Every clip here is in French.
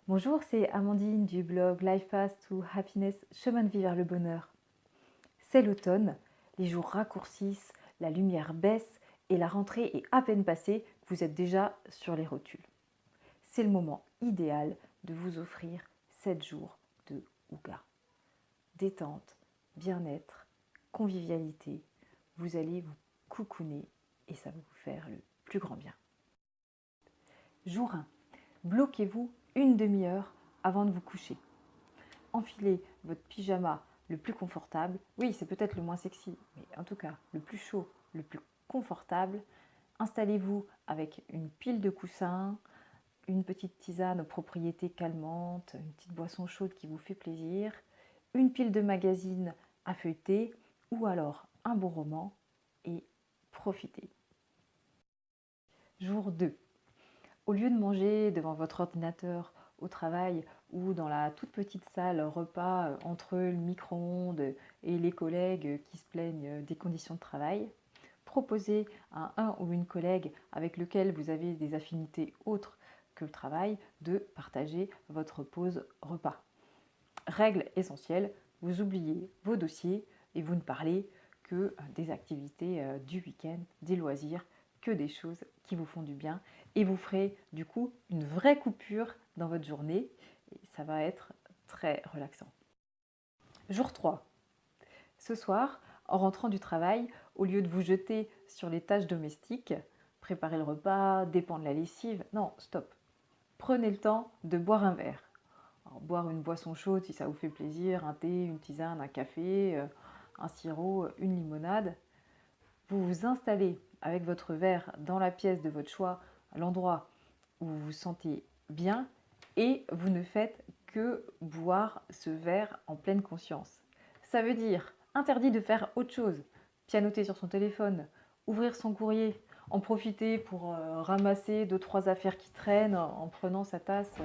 Bonjour, c'est Amandine du blog Life Path to Happiness, chemin de vie vers le bonheur. C'est l'automne, les jours raccourcissent, la lumière baisse et la rentrée est à peine passée, vous êtes déjà sur les rotules. C'est le moment idéal de vous offrir 7 jours de Hygge. Détente, bien-être, convivialité, vous allez vous coucouner et ça va vous faire le plus grand bien. Jour 1. Bloquez-vous une demi-heure avant de vous coucher. Enfilez votre pyjama le plus confortable. Oui, c'est peut-être le moins sexy, mais en tout cas le plus chaud, le plus confortable. Installez-vous avec une pile de coussins, une petite tisane aux propriétés calmantes, une petite boisson chaude qui vous fait plaisir, une pile de magazines à feuilleter ou alors un bon roman et profitez. Jour 2. Au lieu de manger devant votre ordinateur au travail ou dans la toute petite salle repas entre le micro-ondes et les collègues qui se plaignent des conditions de travail, proposez à un ou une collègue avec lequel vous avez des affinités autres que le travail de partager votre pause repas. Règle essentielle, vous oubliez vos dossiers et vous ne parlez que des activités du week-end, des loisirs, que des choses qui vous font du bien et vous ferez du coup une vraie coupure dans votre journée et ça va être très relaxant. Jour 3. Ce soir, en rentrant du travail, au lieu de vous jeter sur les tâches domestiques, préparer le repas, dépendre la lessive, non, stop. Prenez le temps de boire un verre. Alors, boire une boisson chaude si ça vous fait plaisir, un thé, une tisane, un café, un sirop, une limonade. Vous vous installez avec votre verre dans la pièce de votre choix, à l'endroit où vous vous sentez bien et vous ne faites que boire ce verre en pleine conscience. Ça veut dire interdit de faire autre chose, pianoter sur son téléphone, ouvrir son courrier, en profiter pour ramasser 2-3 affaires qui traînent en prenant sa tasse.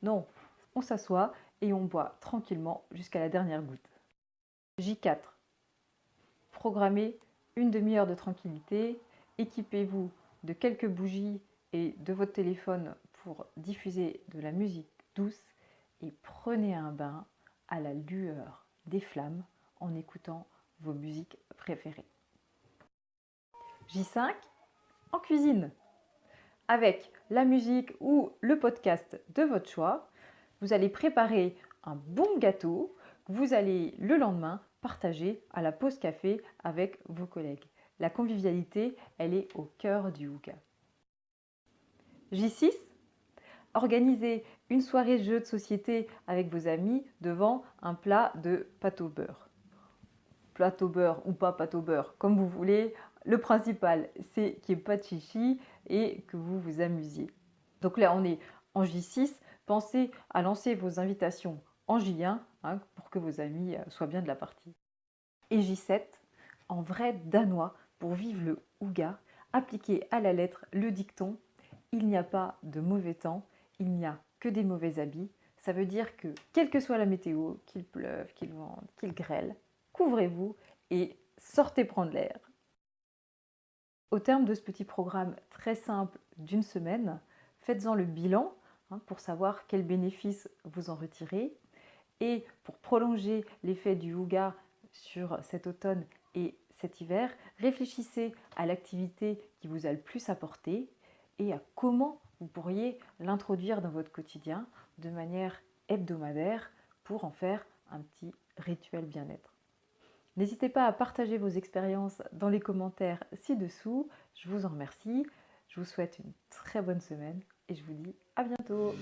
Non, on s'assoit et on boit tranquillement jusqu'à la dernière goutte. J4. Programmez une demi-heure de tranquillité, équipez-vous de quelques bougies et de votre téléphone pour diffuser de la musique douce et prenez un bain à la lueur des flammes en écoutant vos musiques préférées. J5, en cuisine. Avec la musique ou le podcast de votre choix, vous allez préparer un bon gâteau que vous allez le lendemain partager à la pause café avec vos collègues. La convivialité, elle est au cœur du Hygge. J6, organisez une soirée jeu de société avec vos amis devant un plat de pâte au beurre. Pâte au beurre ou pas pâte au beurre, comme vous voulez. Le principal, c'est qu'il n'y ait pas de chichi et que vous vous amusiez. Donc là, on est en J6. Pensez à lancer vos invitations en J1 pour que vos amis soient bien de la partie. Et J7, en vrai danois, pour vivre le Hygge, appliquez à la lettre le dicton « Il n'y a pas de mauvais temps, il n'y a que des mauvais habits ». Ça veut dire que, quelle que soit la météo, qu'il pleuve, qu'il vente, qu'il grêle, couvrez-vous et sortez prendre l'air. Au terme de ce petit programme très simple d'une semaine, faites-en le bilan pour savoir quels bénéfices vous en retirez. Et pour prolonger l'effet du Hygge sur cet automne et cet hiver, réfléchissez à l'activité qui vous a le plus apporté et à comment vous pourriez l'introduire dans votre quotidien de manière hebdomadaire pour en faire un petit rituel bien-être. N'hésitez pas à partager vos expériences dans les commentaires ci-dessous. Je vous en remercie. Je vous souhaite une très bonne semaine et je vous dis à bientôt.